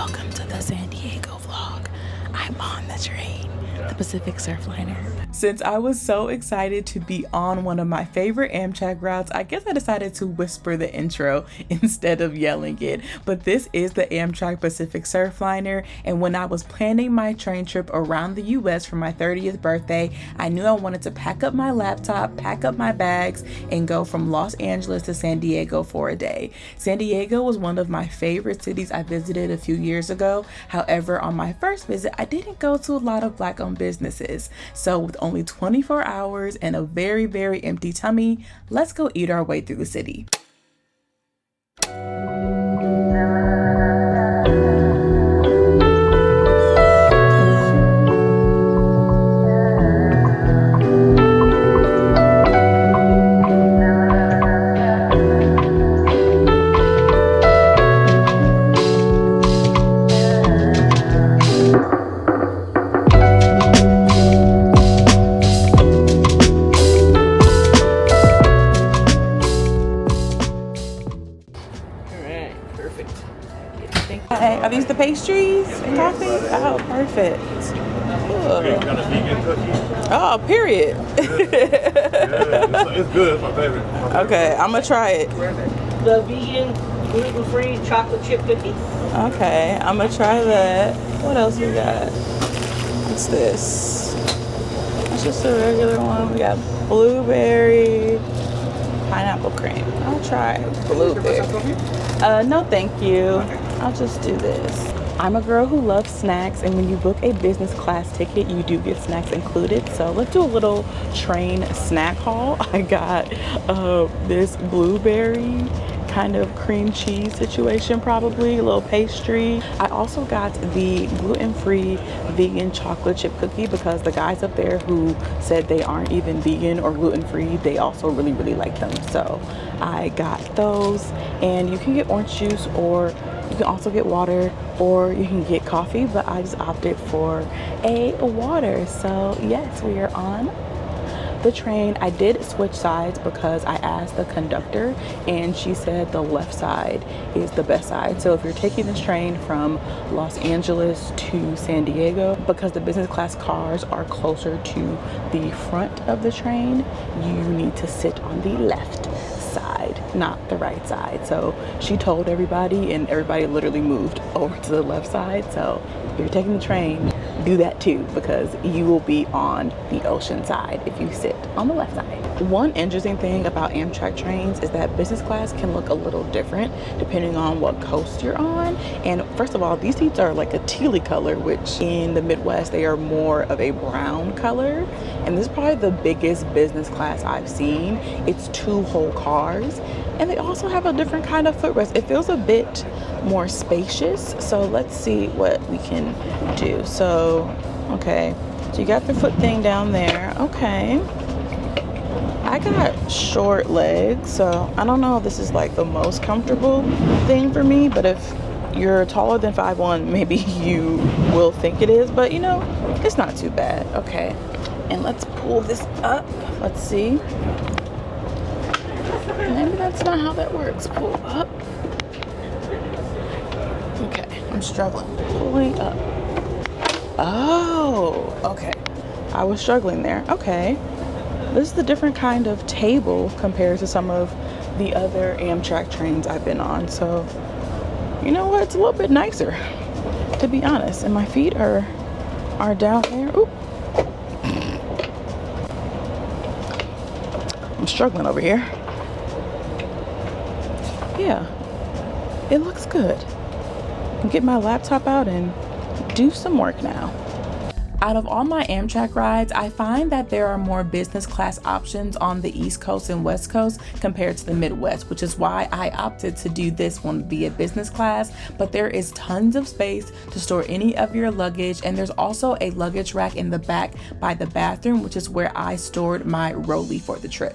Welcome to the San Diego vlog. I'm on the train, the Pacific Surfliner. Since I was so excited to be on one of my favorite Amtrak routes, I guess I decided to whisper the intro instead of yelling it. But this is the Amtrak Pacific Surfliner, and when I was planning my train trip around the US for my 30th birthday, I knew I wanted to pack up my laptop, pack up my bags, and go from Los Angeles to San Diego for a day. San Diego was one of my favorite cities I visited a few years ago. However, on my first visit, I didn't go to a lot of Black-owned businesses. So with only 24 hours and a very, very empty tummy, let's go eat our way through the city. Are these the pastries and coffee? Oh, perfect. You got a vegan cookie? Oh, period. It's good. It's my favorite. Okay, I'm gonna try it. The vegan, gluten-free chocolate chip cookies. Okay, I'm gonna try that. What else we got? What's this? It's just a regular one. We got blueberry, pineapple cream. I'll try blueberry. No, thank you. I'll just do this. I'm a girl who loves snacks, and when you book a business class ticket, you do get snacks included. So let's do a little train snack haul. I got this blueberry kind of cream cheese situation, probably a little pastry. I also got the gluten-free vegan chocolate chip cookie because the guys up there who said they aren't even vegan or gluten-free, they also really like them. So I got those, and you can get orange juice, or you can also get water, or you can get coffee, but I just opted for a water. So yes, we are on the train. I did switch sides because I asked the conductor, and she said the left side is the best side. So if you're taking this train from Los Angeles to San Diego, because the business class cars are closer to the front of the train, you need to sit on the left side, not the right side. So she told everybody, and everybody literally moved over to the left side. So if you're taking the train, do that too, because you will be on the ocean side if you sit on the left side. One interesting thing about Amtrak trains is that business class can look a little different depending on what coast you're on. And first of all, these seats are like a tealy color, which in the Midwest they are more of a brown color. And this is probably the biggest business class I've seen. It's 2 whole cars, and they also have a different kind of footrest. It feels a bit more spacious. So let's see what we can do. So okay, so you got the foot thing down there. Okay, I got short legs, so I don't know if this is like the most comfortable thing for me, but if you're taller than 5'1", maybe you will think it is, but you know, it's not too bad. Okay, and let's pull this up. Let's see. Maybe that's not how that works. Pull up. Okay, I'm struggling. Pulling up. Oh, okay. I was struggling there. Okay. This is the different kind of table compared to some of the other Amtrak trains I've been on. So, you know what? It's a little bit nicer, to be honest. And my feet are down there. Oop. I'm struggling over here. Yeah, it looks good. Get my laptop out and do some work now. Out of all my Amtrak rides, I find that there are more business class options on the East Coast and West Coast compared to the Midwest, which is why I opted to do this one via business class. But there is tons of space to store any of your luggage, and there's also a luggage rack in the back by the bathroom, which is where I stored my rollie for the trip.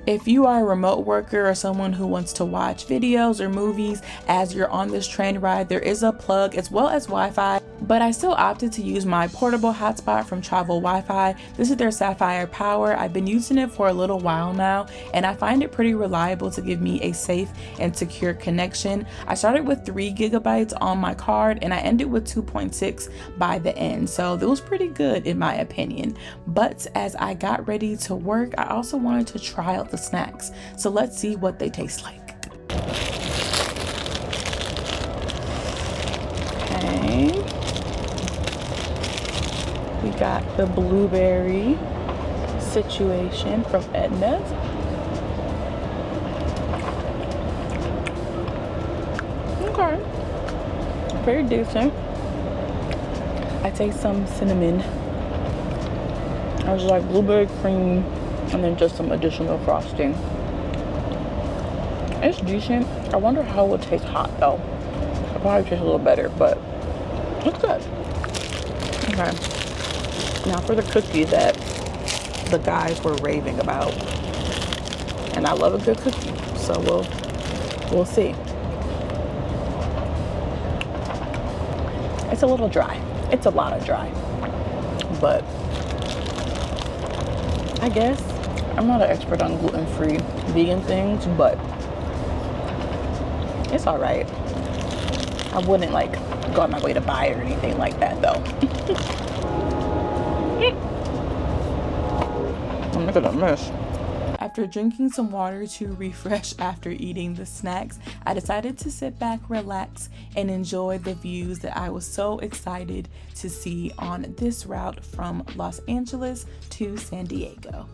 If you are a remote worker or someone who wants to watch videos or movies as you're on this train ride, there is a plug as well as Wi-Fi, but I still opted to use my portable hotspot from Travel Wi-Fi. This is their Sapphire Power. I've been using it for a little while now, and I find it pretty reliable to give me a safe and secure connection. I started with 3 gigabytes on my card, and I ended with 2.6 by the end, so it was pretty good in my opinion. But as I got ready to work, I also wanted to try out the snacks, so let's see what they taste like. Okay, we got the blueberry situation from Edna's. Okay, very decent. I taste some cinnamon. I just like blueberry cream and then just some additional frosting. It's decent. I wonder how it would taste hot though. It probably tastes a little better, but it's good. Okay. Now for the cookie that the guys were raving about. And I love a good cookie, so we'll see. It's a little dry. It's a lot of dry. But I guess I'm not an expert on gluten-free vegan things, but it's all right. I wouldn't like go out my way to buy it or anything like that though. Look at that mess. After drinking some water to refresh after eating the snacks, I decided to sit back, relax, and enjoy the views that I was so excited to see on this route from Los Angeles to San Diego.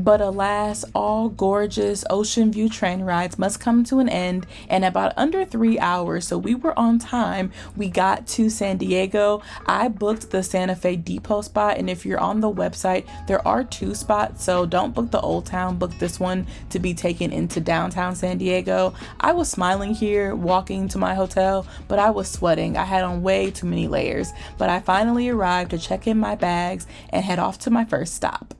But alas, all gorgeous ocean view train rides must come to an end in about under 3 hours, so we were on time. We got to San Diego. I booked the Santa Fe Depot spot, and if you're on the website, there are 2 spots, so don't book the Old Town, book this one to be taken into downtown San Diego. I was smiling here walking to my hotel, but I was sweating. I had on way too many layers, but I finally arrived to check in my bags and head off to my first stop.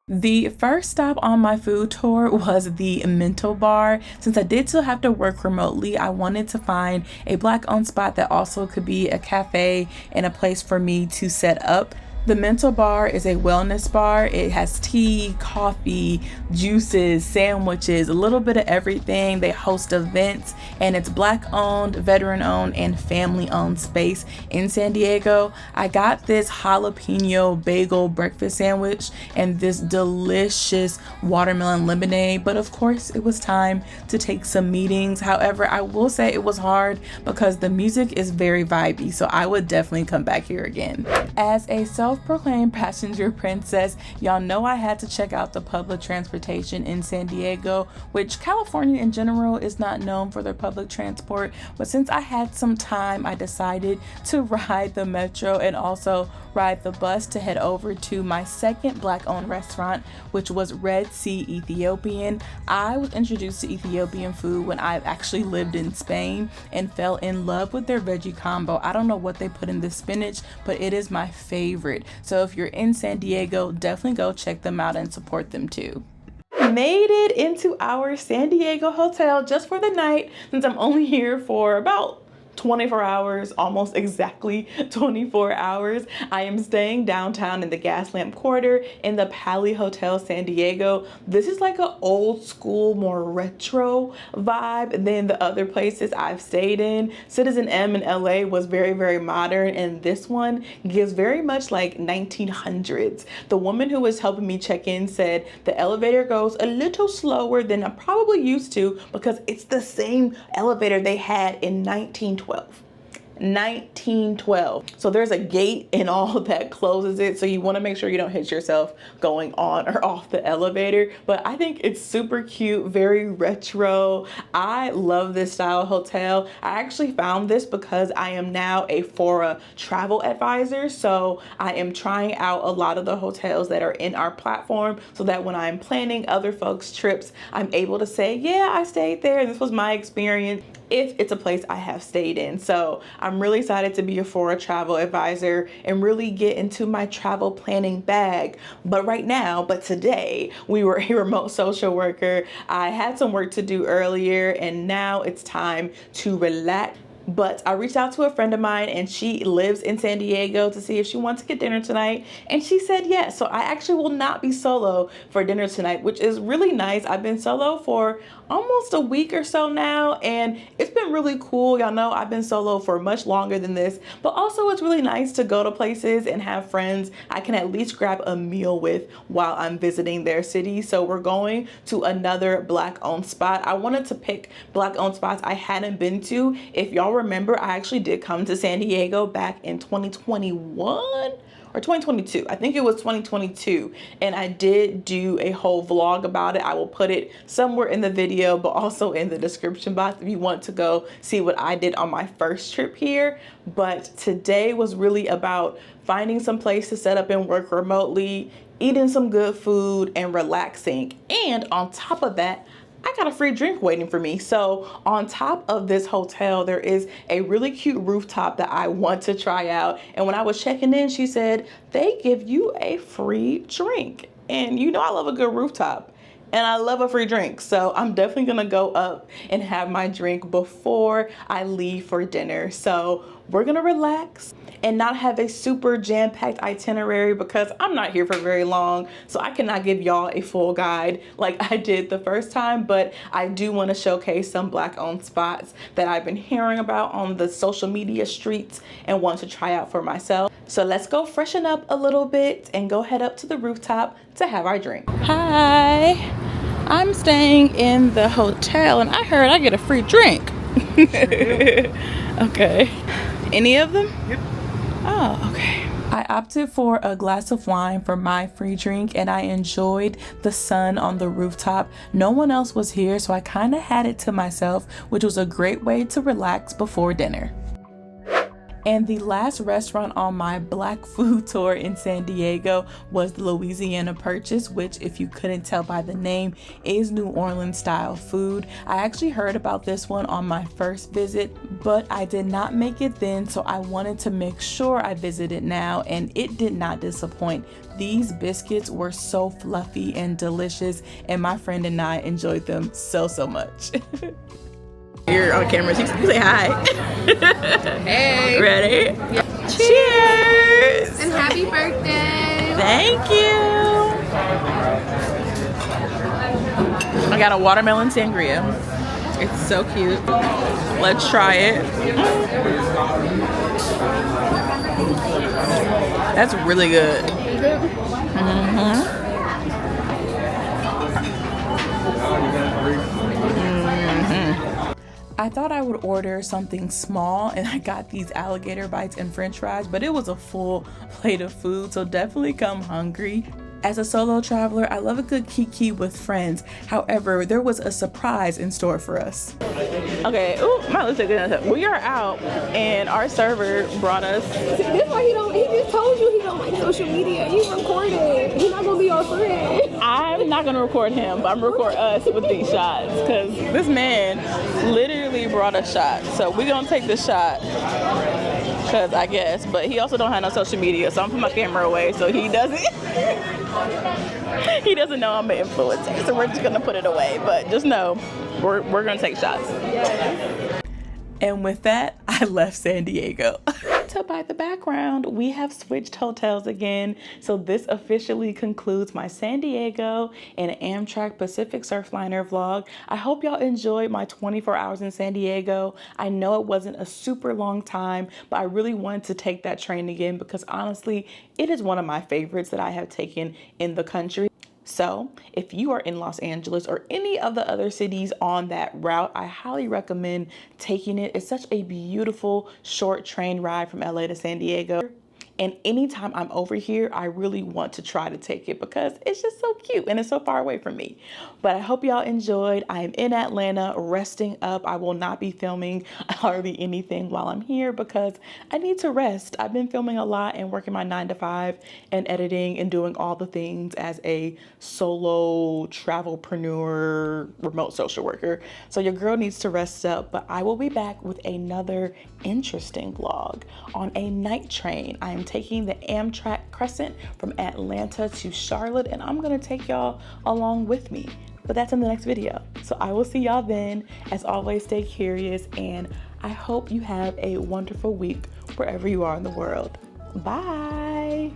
The first stop on my food tour was the Mental Bar. Since I did still have to work remotely, I wanted to find a Black-owned spot that also could be a cafe and a place for me to set up. The Mental Bar is a wellness bar. It has tea, coffee, juices, sandwiches, a little bit of everything. They host events, and it's Black-owned, veteran-owned, and family-owned space in San Diego. I got this jalapeno bagel breakfast sandwich and this delicious watermelon lemonade, but of course it was time to take some meetings. However, I will say it was hard because the music is very vibey, so I would definitely come back here again. As a self-proclaimed passenger princess, y'all know I had to check out the public transportation in San Diego, which California in general is not known for their public transport, but since I had some time, I decided to ride the metro and also ride the bus to head over to my second Black-owned restaurant, which was Red Sea Ethiopian. I was introduced to Ethiopian food when I actually lived in Spain and fell in love with their veggie combo. I don't know what they put in the spinach, but it is my favorite. So if you're in San Diego, definitely go check them out and support them too. Made it into our San Diego hotel just for the night, since I'm only here for about 24 hours, almost exactly 24 hours. I am staying downtown in the Gaslamp Quarter in the Pali Hotel San Diego. This is like an old school, more retro vibe than the other places I've stayed in. Citizen M in LA was very, very modern, and this one gives very much like 1900s. The woman who was helping me check in said the elevator goes a little slower than I'm probably used to because it's the same elevator they had in 1912. 1912. So there's a gate and all that closes it, so you want to make sure you don't hit yourself going on or off the elevator. But I think it's super cute, very retro. I love this style hotel. I actually found this because I am now a Fora travel advisor, so I am trying out a lot of the hotels that are in our platform so that when I'm planning other folks' trips, I'm able to say, yeah, I stayed there, this was my experience, if it's a place I have stayed in. So I'm really excited to be a Fora travel advisor and really get into my travel planning bag. But today we were a remote social worker. I had some work to do earlier and now it's time to relax. But I reached out to a friend of mine and she lives in San Diego to see if she wants to get dinner tonight. And she said yes. So I actually will not be solo for dinner tonight, which is really nice. I've been solo for almost a week or so now, and it's been really cool. Y'all know I've been solo for much longer than this, but also it's really nice to go to places and have friends I can at least grab a meal with while I'm visiting their city. So we're going to another Black-owned spot. I wanted to pick Black-owned spots I hadn't been to. If y'all remember, I actually did come to San Diego back in 2021 or 2022. I think it was 2022. And I did do a whole vlog about it. I will put it somewhere in the video, but also in the description box if you want to go see what I did on my first trip here. But today was really about finding some place to set up and work remotely, eating some good food and relaxing. And on top of that, I got a free drink waiting for me. So on top of this hotel, there is a really cute rooftop that I want to try out. And when I was checking in, she said, they give you a free drink. And you know I love a good rooftop and I love a free drink. So I'm definitely gonna go up and have my drink before I leave for dinner. So we're gonna relax and not have a super jam-packed itinerary because I'm not here for very long, so I cannot give y'all a full guide like I did the first time. But I do want to showcase some Black-owned spots that I've been hearing about on the social media streets and want to try out for myself. So let's go freshen up a little bit and go head up to the rooftop to have our drink. Hi, I'm staying in the hotel and I heard I get a free drink. Okay. Any of them? Yep. Oh, okay. I opted for a glass of wine for my free drink and I enjoyed the sun on the rooftop. No one else was here, so I kind of had it to myself, which was a great way to relax before dinner. And the last restaurant on my Black food tour in San Diego was the Louisiana Purchase, which, if you couldn't tell by the name, is New Orleans style food. I actually heard about this one on my first visit, but I did not make it then, so I wanted to make sure I visited now, and it did not disappoint. These biscuits were so fluffy and delicious, and my friend and I enjoyed them so much. You're on camera, so you say hi. Hey. Ready? Yeah. Cheers! And happy birthday! Thank you! I got a watermelon sangria. It's so cute. Let's try it. That's really good. I thought I would order something small and I got these alligator bites and french fries, but it was a full plate of food, so definitely come hungry. As a solo traveler, I love a good kiki with friends. However, there was a surprise in store for us. Okay, ooh, my lipstick is we are out and our server brought us. That's why he just told you he don't like social media. You recorded. He's not gonna be our friend. I'm not gonna record him, but I'm gonna record us with these shots because this man literally brought us shots. So we're gonna take the shot because I guess, but he also don't have no social media, so I'm putting my camera away so he doesn't. He doesn't know I'm an influencer, so we're just gonna put it away. But just know, we're gonna take shots. And with that, I left San Diego. So by the background, we have switched hotels again. So this officially concludes my San Diego and Amtrak Pacific Surfliner vlog. I hope y'all enjoyed my 24 hours in San Diego. I know it wasn't a super long time, but I really wanted to take that train again because honestly, it is one of my favorites that I have taken in the country. So if you are in Los Angeles or any of the other cities on that route, I highly recommend taking it. It's such a beautiful short train ride from LA to San Diego. And anytime I'm over here, I really want to try to take it because it's just so cute and it's so far away from me. But I hope y'all enjoyed. I am in Atlanta resting up. I will not be filming hardly anything while I'm here because I need to rest. I've been filming a lot and working my 9 to 5 and editing and doing all the things as a solo travelpreneur, remote social worker. So your girl needs to rest up, but I will be back with another interesting vlog on a night train. I am taking the Amtrak Crescent from Atlanta to Charlotte, and I'm gonna take y'all along with me. But that's in the next video. So I will see y'all then. As always, stay curious, and I hope you have a wonderful week wherever you are in the world. Bye.